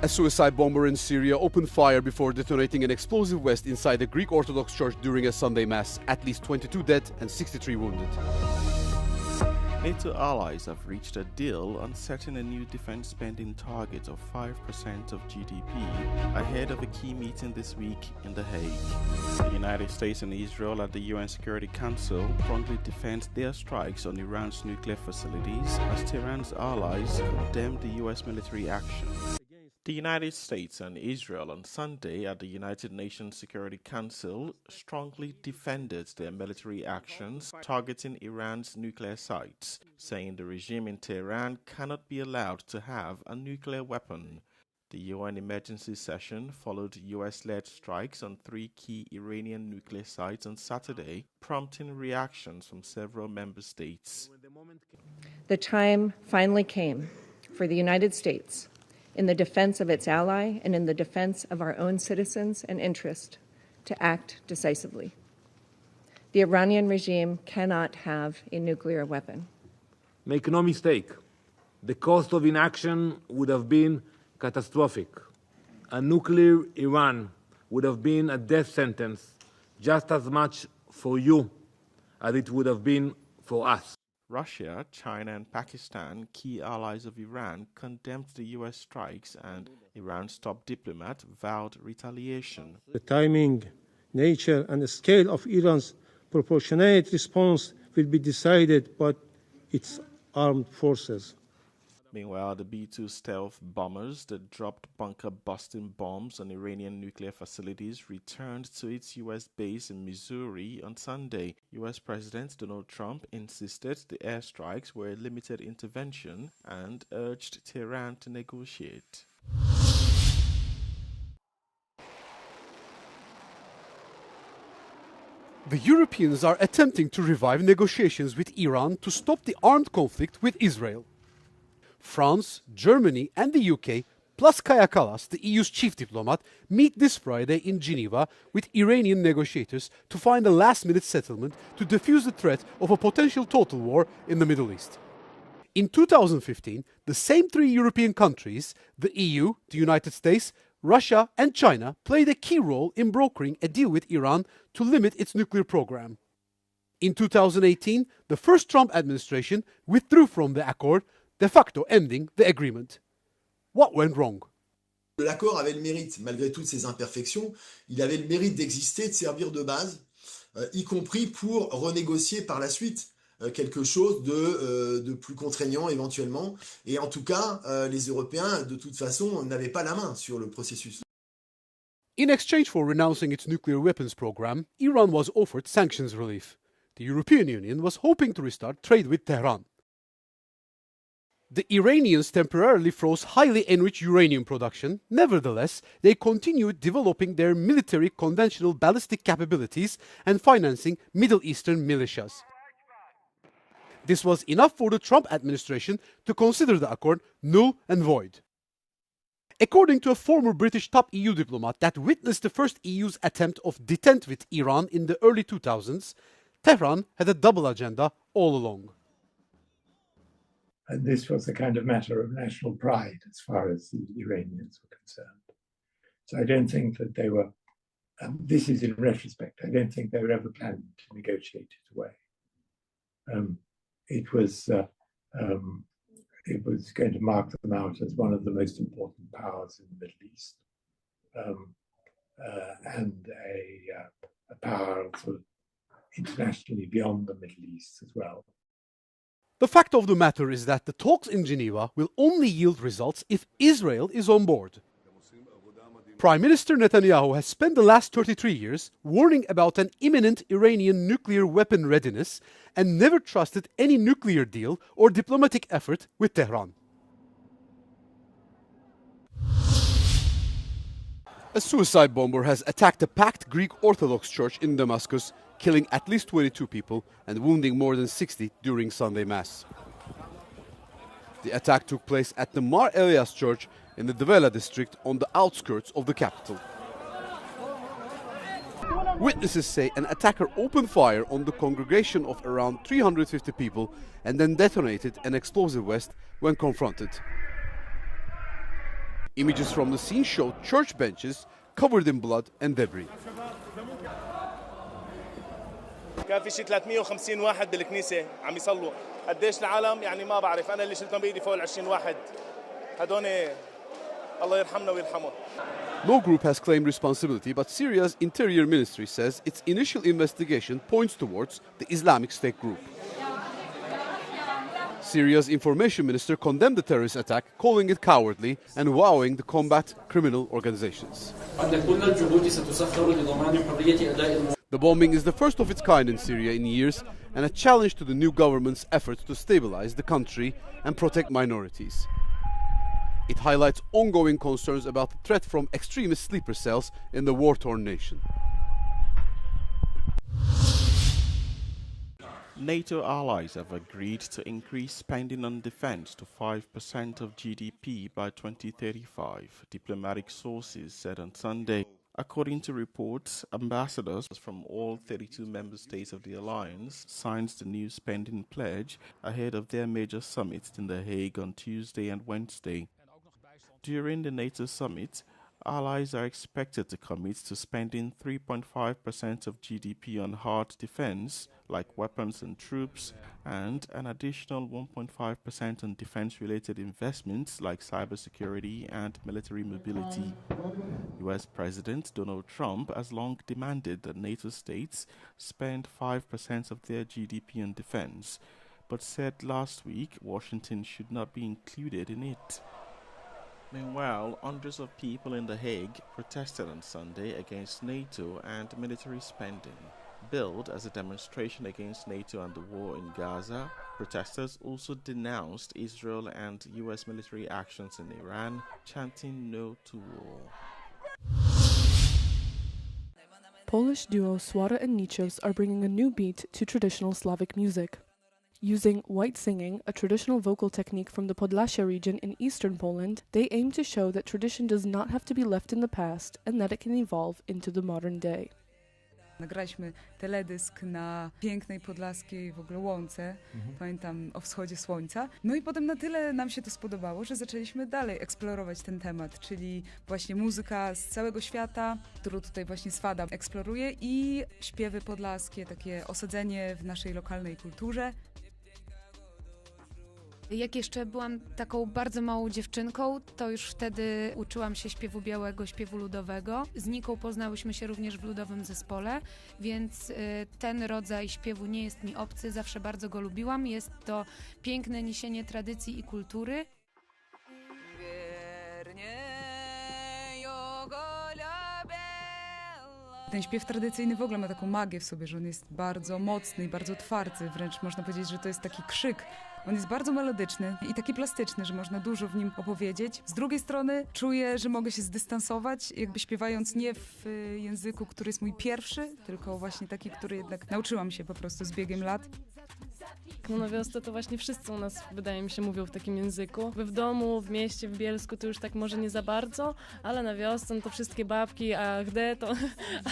A suicide bomber in Syria opened fire before detonating an explosive vest inside a Greek Orthodox church during a Sunday Mass. At least 22 dead and 63 wounded. NATO allies have reached a deal on setting a new defense spending target of 5% of GDP ahead of a key meeting this week in The Hague. The United States and Israel at the UN Security Council promptly defend their strikes on Iran's nuclear facilities as Tehran's allies condemn the US military action. The United States and Israel on Sunday at the United Nations Security Council strongly defended their military actions targeting Iran's nuclear sites, saying the regime in Tehran cannot be allowed to have a nuclear weapon. The UN emergency session followed US-led strikes on 3 key Iranian nuclear sites on Saturday, prompting reactions from several member states. The time finally came for the United States, in the defense of its ally and in the defense of our own citizens and interest, to act decisively. The Iranian regime cannot have a nuclear weapon. Make no mistake, the cost of inaction would have been catastrophic. A nuclear Iran would have been a death sentence just as much for you as it would have been for us. Russia, China and Pakistan, key allies of Iran, condemned the US strikes, and Iran's top diplomat vowed retaliation. The timing, nature and the scale of Iran's proportionate response will be decided by its armed forces. Meanwhile, the B-2 stealth bombers that dropped bunker-busting bombs on Iranian nuclear facilities returned to its U.S. base in Missouri on Sunday. U.S. President Donald Trump insisted the airstrikes were a limited intervention and urged Tehran to negotiate. The Europeans are attempting to revive negotiations with Iran to stop the armed conflict with Israel. France, Germany and the UK, plus Kaja Kallas, the EU's chief diplomat, meet this Friday in Geneva with Iranian negotiators to find a last-minute settlement to defuse the threat of a potential total war in the Middle East. In 2015, the same 3 European countries, the EU, the United States, Russia and China, played a key role in brokering a deal with Iran to limit its nuclear program. In 2018, the first Trump administration withdrew from the accord, de facto ending the agreement. What went wrong? L'accord avait le mérite, malgré toutes ses imperfections, il avait le mérite d'exister, de servir de base, y compris pour renégocier par la suite quelque chose de plus contraignant éventuellement. Et en tout cas, les Européens, de toute façon, n'avaient pas la main sur le processus. In exchange for renouncing its nuclear weapons program, Iran was offered sanctions relief. The European Union was hoping to restart trade with Tehran. The Iranians temporarily froze highly enriched uranium production. Nevertheless, they continued developing their military conventional ballistic capabilities and financing Middle Eastern militias. This was enough for the Trump administration to consider the accord null and void. According to a former British top EU diplomat that witnessed the first EU's attempt of detente with Iran in the early 2000s, Tehran had a double agenda all along. And this was a kind of matter of national pride as far as the Iranians were concerned. So I don't think that they were, this is in retrospect, I don't think they were ever planning to negotiate it away. It was going to mark them out as one of the most important powers in the Middle East, and a power sort of internationally beyond the Middle East as well. The fact of the matter is that the talks in Geneva will only yield results if Israel is on board. Prime Minister Netanyahu has spent the last 33 years warning about an imminent Iranian nuclear weapon readiness and never trusted any nuclear deal or diplomatic effort with Tehran. A suicide bomber has attacked a packed Greek Orthodox church in Damascus, killing at least 22 people and wounding more than 60 during Sunday Mass. The attack took place at the Mar Elias Church in the Devela district on the outskirts of the capital. Witnesses say an attacker opened fire on the congregation of around 350 people and then detonated an explosive vest when confronted. Images from the scene showed church benches covered in blood and debris. كان في شي 350 واحد بالكنيسة عم يصلوا. قديش العالم يعني ما بعرف، أنا اللي شلتهم بإيدي فوق ال 20 واحد. هدول الله يرحمنا ويرحمهم. No group has claimed responsibility, but Syria's interior ministry says its initial investigation points towards the Islamic State group. Syria's information minister condemned the terrorist attack, calling it cowardly and vowing to combat criminal organizations. The bombing is the first of its kind in Syria in years and a challenge to the new government's efforts to stabilize the country and protect minorities. It highlights ongoing concerns about the threat from extremist sleeper cells in the war-torn nation. NATO allies have agreed to increase spending on defense to 5% of GDP by 2035, diplomatic sources said on Sunday. According to reports, ambassadors from all 32 member states of the alliance signed the new spending pledge ahead of their major summit in The Hague on Tuesday and Wednesday. During the NATO summit, allies are expected to commit to spending 3.5% of GDP on hard defense, like weapons and troops, and an additional 1.5% on defense-related investments like cybersecurity and military mobility. US President Donald Trump has long demanded that NATO states spend 5% of their GDP on defense, but said last week Washington should not be included in it. Meanwhile, hundreds of people in The Hague protested on Sunday against NATO and military spending. Billed as a demonstration against NATO and the war in Gaza, protesters also denounced Israel and US military actions in Iran, chanting "No to war." Polish duo Swara and Nichos are bringing a new beat to traditional Slavic music. Using white singing, a traditional vocal technique from the Podlasia region in eastern Poland, they aim to show that tradition does not have to be left in the past and that it can evolve into the modern day. Nagraliśmy teledysk na pięknej podlaskiej w ogóle łące, pamiętam o wschodzie słońca. No i potem na tyle nam się to spodobało, że zaczęliśmy dalej eksplorować ten temat, czyli właśnie muzyka z całego świata, którą tutaj właśnie Swada eksploruje i śpiewy podlaskie, takie osadzenie w naszej lokalnej kulturze. Jak jeszcze byłam taką bardzo małą dziewczynką, to już wtedy uczyłam się śpiewu białego, śpiewu ludowego. Z Niką poznałyśmy się również w ludowym zespole, więc ten rodzaj śpiewu nie jest mi obcy, zawsze bardzo go lubiłam. Jest to piękne niesienie tradycji i kultury. Ten śpiew tradycyjny w ogóle ma taką magię w sobie, że on jest bardzo mocny i bardzo twardzy, wręcz można powiedzieć, że to jest taki krzyk. On jest bardzo melodyczny i taki plastyczny, że można dużo w nim opowiedzieć. Z drugiej strony czuję, że mogę się zdystansować, jakby śpiewając nie w języku, który jest mój pierwszy, tylko właśnie taki, który jednak nauczyłam się po prostu z biegiem lat. No na wiosce to właśnie wszyscy u nas, wydaje mi się, mówią w takim języku. W domu, w mieście, w Bielsku to już tak może nie za bardzo, ale na wiosce no to wszystkie babki, a gdzie to,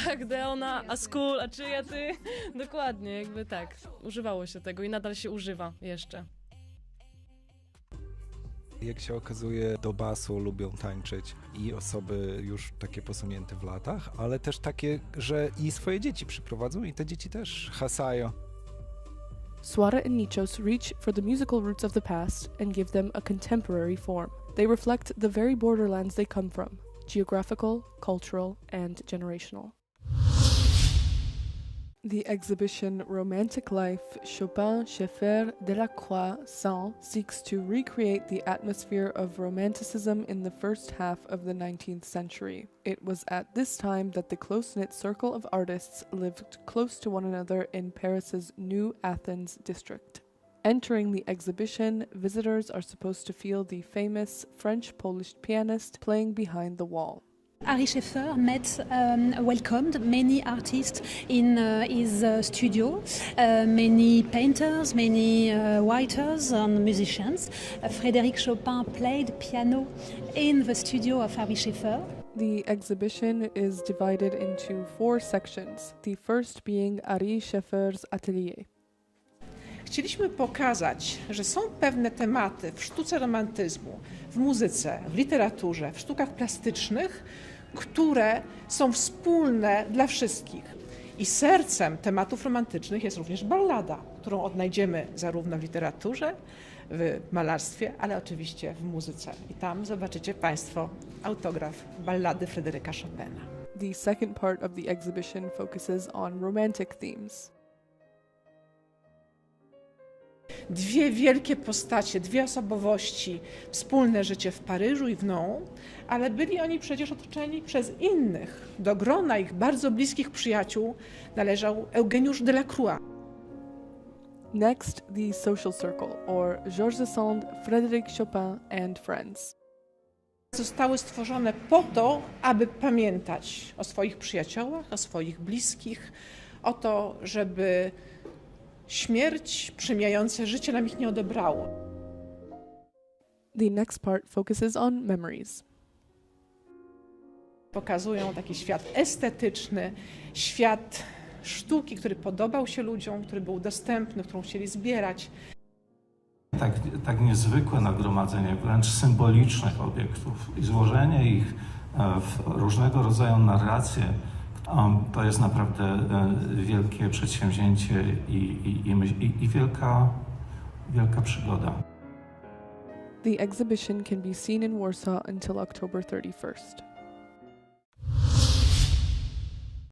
a gdzie ona, a skul, a czyja ty? Dokładnie, jakby tak. Używało się tego i nadal się używa jeszcze. Jak się okazuje, do basu lubią tańczyć i osoby już takie posunięte w latach, ale też takie, że i swoje dzieci przyprowadzą i te dzieci też hasają. Swara and Nichos reach for the musical roots of the past and give them a contemporary form. They reflect the very borderlands they come from, geographical, cultural, and generational. The exhibition Romantic Life, Chopin, Schaeffer, Delacroix, Saint seeks to recreate the atmosphere of Romanticism in the first half of the 19th century. It was at this time that the close-knit circle of artists lived close to one another in Paris's New Athens district. Entering the exhibition, visitors are supposed to feel the famous French-Polish pianist playing behind the wall. Ari Scheffer welcomed many artists in his studio, many painters, many writers and musicians. Frédéric Chopin played piano in the studio of Ari Scheffer. The exhibition is divided into 4 sections, the first being Ari Scheffer's atelier. Chcieliśmy pokazać, że są pewne tematy w sztuce romantyzmu, w muzyce, w literaturze, w sztukach plastycznych, które są wspólne dla wszystkich. I sercem tematów romantycznych jest również ballada, którą odnajdziemy zarówno w literaturze, w malarstwie, ale oczywiście w muzyce. I tam zobaczycie Państwo autograf ballady Fryderyka Chopina. The second part of the exhibition focuses on romantic themes. Dwie wielkie postacie, dwie osobowości, wspólne życie w Paryżu i w Nantes, ale byli oni przecież otoczeni przez innych. Do grona ich bardzo bliskich przyjaciół należał Eugeniusz Delacroix. Next, the social circle, or Georges Sand, Frédéric Chopin and Friends. Zostały stworzone po to, aby pamiętać o swoich przyjaciołach, o swoich bliskich, o to, żeby śmierć przemijające życie nam ich nie odebrało. The next part focuses on memories. Pokazują taki świat estetyczny, świat sztuki, który podobał się ludziom, który był dostępny, którą chcieli zbierać. Tak niezwykłe nagromadzenie wręcz symbolicznych obiektów i złożenie ich w różnego rodzaju narracje, to jest naprawdę wielkie przedsięwzięcie i wielka przygoda. The exhibition can be seen in Warsaw until October 31st.